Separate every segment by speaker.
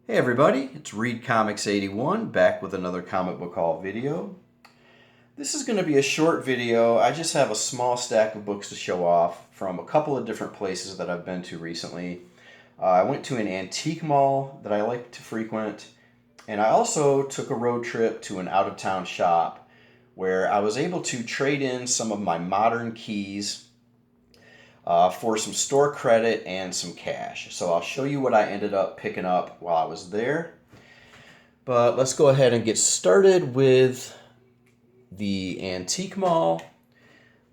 Speaker 1: Hey everybody, it's Read Comics 81 back with another comic book haul video. This is going to be a short video. I just have a small stack of books to show off from a couple of different places that I've been to recently. I went to an antique mall that I like to frequent, and I also took a road trip to an out-of-town shop where I was able to trade in some of my modern keys for some store credit and some cash. So I'll show you what I ended up picking up while I was there. But let's go ahead and get started with the antique mall.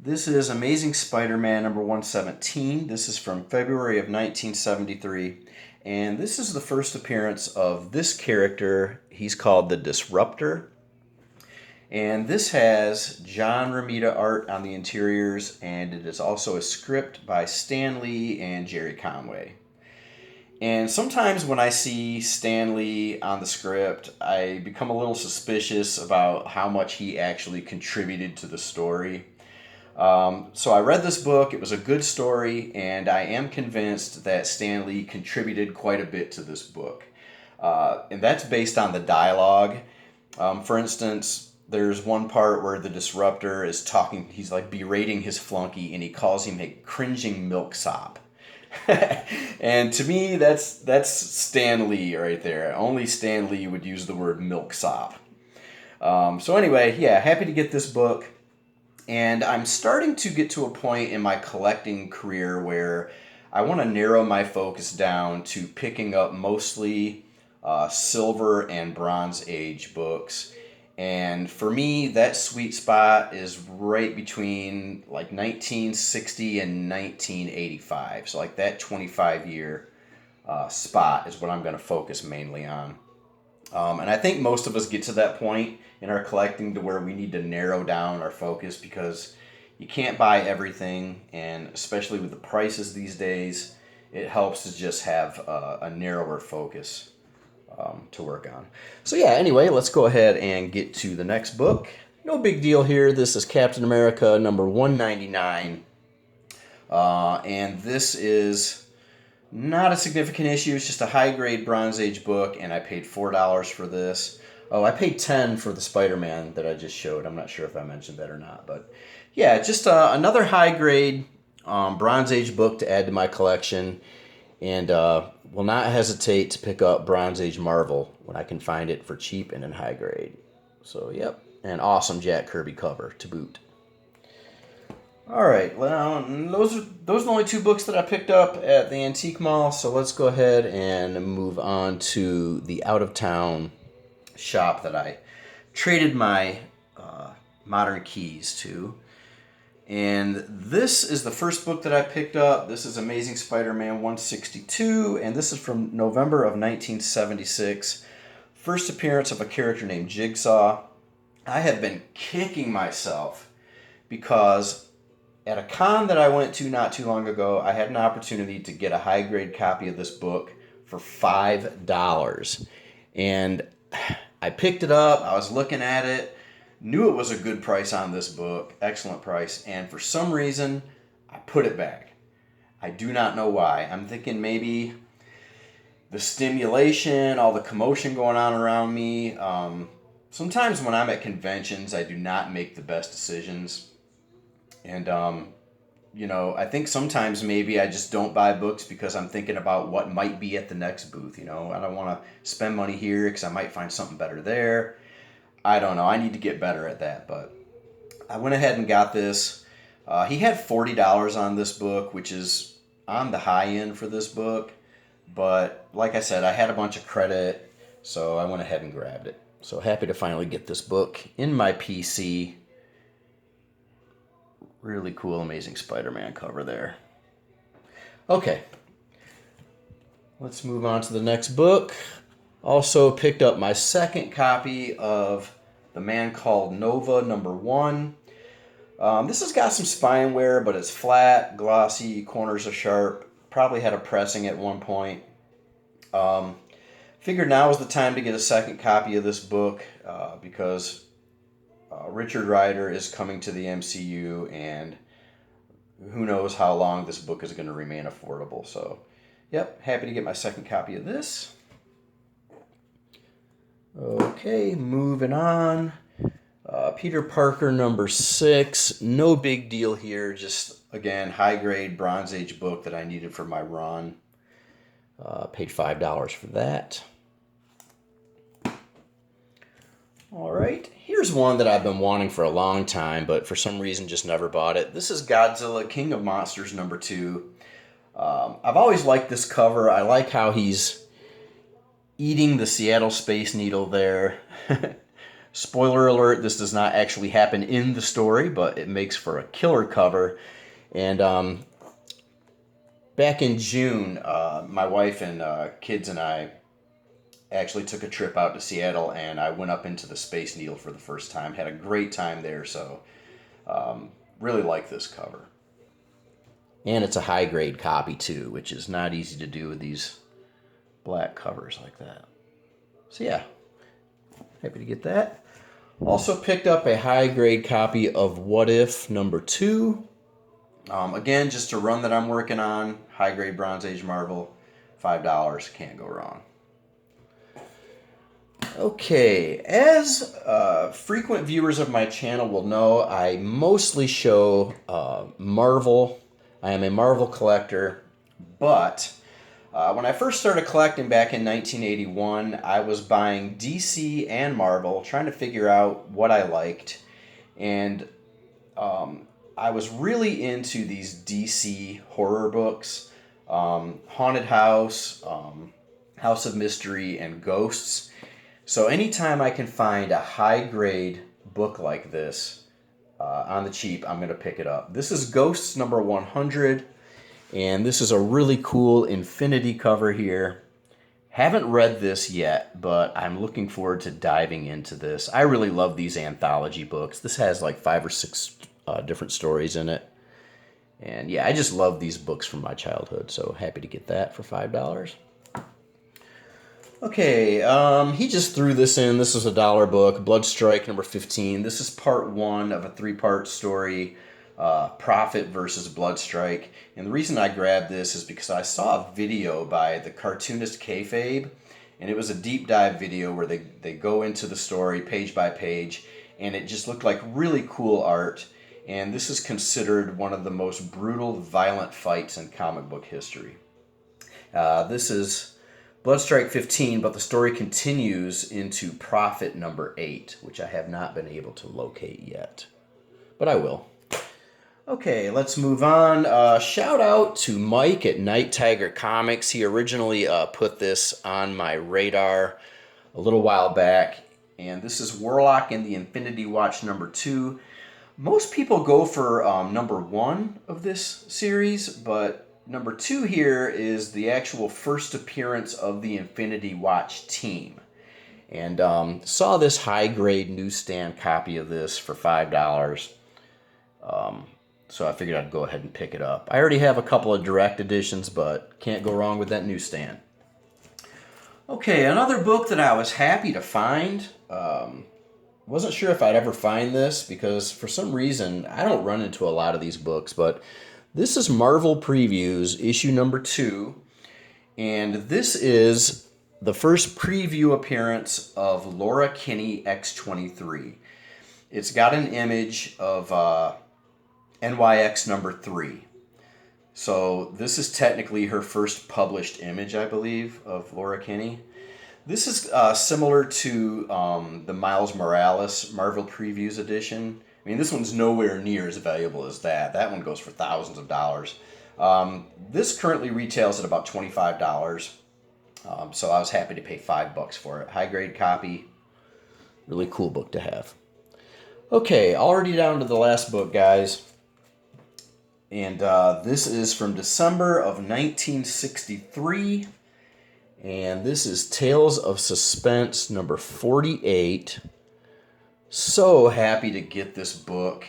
Speaker 1: This is Amazing Spider-Man number 117. This is from February of 1973. And this is the first appearance of this character. He's called the Disruptor. And this has John Romita art on the interiors, and it is also a script by Stan Lee and Jerry Conway. And sometimes when I see Stan Lee on the script, I become a little suspicious about how much he actually contributed to the story. So I read this book, it was a good story, and I am convinced that Stan Lee contributed quite a bit to this book. And that's based on the dialogue. For instance, there's one part where the Disruptor is talking, he's like berating his flunky, and he calls him a cringing milksop. And to me, that's Stan Lee right there. Only Stan Lee would use the word milksop. So anyway, yeah, happy to get this book. And I'm starting to get to a point in my collecting career where I want to narrow my focus down to picking up mostly Silver and Bronze Age books. And for me, that sweet spot is right between like 1960 and 1985. So like that 25-year spot is what I'm going to focus mainly on. And I think most of us get to that point in our collecting to where we need to narrow down our focus because you can't buy everything. And especially with the prices these days, it helps to just have a narrower focus to work on. So yeah, anyway, let's go ahead and get to the next book. No big deal here. This is Captain America number 199. And this is not a significant issue. It's just a high-grade Bronze Age book, and I paid $4 for this. Oh, I paid $10 for the Spider-Man that I just showed. I'm not sure if I mentioned that or not. But yeah, just another high-grade Bronze Age book to add to my collection. And will not hesitate to pick up Bronze Age Marvel when I can find it for cheap and in high grade. So, yep. An awesome Jack Kirby cover to boot. Alright, well, those are the only two books that I picked up at the antique mall. So let's go ahead and move on to the out-of-town shop that I traded my modern keys to. And this is the first book that I picked up. This is Amazing Spider-Man 162, and this is from November of 1976. First appearance of a character named Jigsaw. I have been kicking myself because at a con that I went to not too long ago, I had an opportunity to get a high-grade copy of this book for $5. And I picked it up, I was looking at it, knew it was a good price on this book, excellent price, and for some reason, I put it back. I do not know why. I'm thinking maybe the stimulation, all the commotion going on around me. Sometimes when I'm at conventions, I do not make the best decisions. And, I think sometimes maybe I just don't buy books because I'm thinking about what might be at the next booth. I don't want to spend money here because I might find something better there. I don't know. I need to get better at that, but I went ahead and got this. He had $40 on this book, which is on the high end for this book. But like I said, I had a bunch of credit, so I went ahead and grabbed it. So happy to finally get this book in my PC. Really cool, Amazing Spider-Man cover there. Okay, let's move on to the next book. Also picked up my second copy of The Man Called Nova, number 1. This has got some spine wear, but it's flat, glossy, corners are sharp. Probably had a pressing at one point. Figured now is the time to get a second copy of this book because Richard Rider is coming to the MCU, and who knows how long this book is going to remain affordable. So, yep, happy to get my second copy of this. Okay, moving on. Peter Parker number 6. No big deal here. Just, again, high-grade Bronze Age book that I needed for my run. Paid $5 for that. All right, here's one that I've been wanting for a long time, but for some reason just never bought it. This is Godzilla, King of Monsters number 2. I've always liked this cover. I like how he's eating the Seattle Space Needle there. Spoiler alert, this does not actually happen in the story, but it makes for a killer cover. And back in June, my wife and kids and I actually took a trip out to Seattle, and I went up into the Space Needle for the first time. Had a great time there, so really like this cover. And it's a high-grade copy, too, which is not easy to do with these black covers like that. So, yeah, happy to get that. Also picked up a high-grade copy of What If number 2. Again, just a run that I'm working on. High-grade Bronze Age Marvel. $5. Can't go wrong. Okay, as frequent viewers of my channel will know, I mostly show Marvel. I am a Marvel collector, but when I first started collecting back in 1981, I was buying DC and Marvel, trying to figure out what I liked, and I was really into these DC horror books, Haunted House, House of Mystery, and Ghosts. So anytime I can find a high-grade book like this on the cheap, I'm going to pick it up. This is Ghosts number 100, and this is a really cool infinity cover here. Haven't read this yet, but I'm looking forward to diving into this. I really love these anthology books. This has like 5 or 6 different stories in it. And yeah, I just love these books from my childhood, so happy to get that for $5. Okay, he just threw this in. This is a $1 book, Bloodstrike number 15. This is part 1 of a 3-part story, Prophet versus Bloodstrike. And the reason I grabbed this is because I saw a video by the cartoonist Kayfabe, and it was a deep dive video where they go into the story page by page, and it just looked like really cool art. And this is considered one of the most brutal, violent fights in comic book history. This is Bloodstrike 15, but the story continues into Prophet number 8, which I have not been able to locate yet, but I will. Okay, let's move on. Shout out to Mike at Night Tiger Comics. He originally put this on my radar a little while back, and this is Warlock in the Infinity Watch number 2. Most people go for number 1 of this series, but number 2 here is the actual first appearance of the Infinity Watch team. And saw this high-grade newsstand copy of this for $5. So I figured I'd go ahead and pick it up. I already have a couple of direct editions, but can't go wrong with that newsstand. Okay, another book that I was happy to find. Wasn't sure if I'd ever find this because for some reason I don't run into a lot of these books, but this is Marvel Previews, issue number 2, and this is the first preview appearance of Laura Kinney X-23. It's got an image of NYX number 3. So this is technically her first published image, I believe, of Laura Kinney. This is similar to the Miles Morales Marvel Previews edition. I mean, this one's nowhere near as valuable as that. That one goes for thousands of dollars. This currently retails at about $25. So I was happy to pay $5 for it. High grade copy. Really cool book to have. Okay, already down to the last book, guys. And this is from December of 1963. And this is Tales of Suspense number 48. So happy to get this book.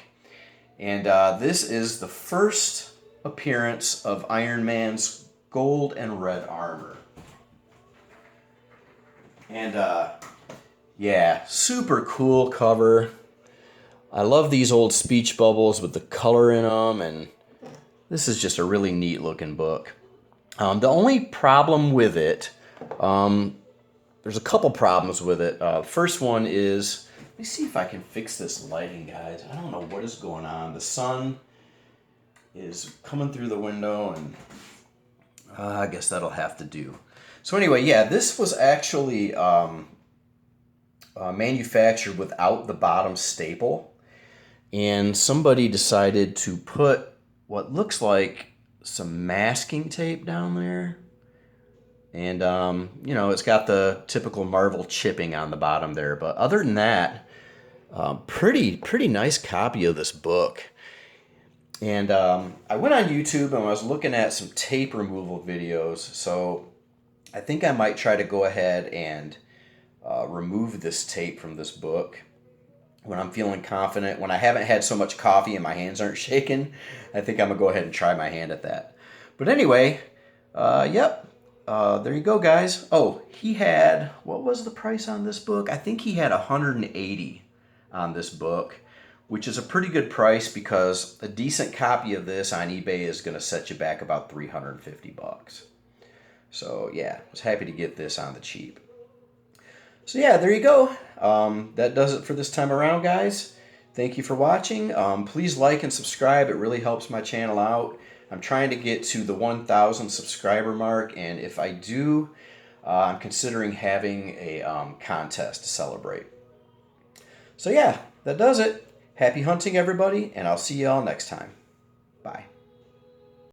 Speaker 1: And this is the first appearance of Iron Man's gold and red armor. And yeah, super cool cover. I love these old speech bubbles with the color in them, and this is just a really neat looking book. The only problem with it, there's a couple problems with it. First one is, let me see if I can fix this lighting, guys. I don't know what is going on. The sun is coming through the window, and I guess that'll have to do. So anyway, yeah, this was actually manufactured without the bottom staple, and somebody decided to put what looks like some masking tape down there. And, you know, it's got the typical Marvel chipping on the bottom there. But other than that, pretty nice copy of this book. And I went on YouTube and I was looking at some tape removal videos. So I think I might try to go ahead and remove this tape from this book when I'm feeling confident. When I haven't had so much coffee and my hands aren't shaking, I think I'm going to go ahead and try my hand at that. But anyway, yep. There you go, guys. Oh, he had, what was the price on this book? I think he had $180 on this book, which is a pretty good price because a decent copy of this on eBay is going to set you back about $350. So yeah, I was happy to get this on the cheap. So yeah, there you go. That does it for this time around, guys. Thank you for watching. Please like and subscribe. It really helps my channel out. I'm trying to get to the 1,000 subscriber mark, and if I do, I'm considering having a contest to celebrate. So yeah, that does it. Happy hunting, everybody, and I'll see you all next time. Bye.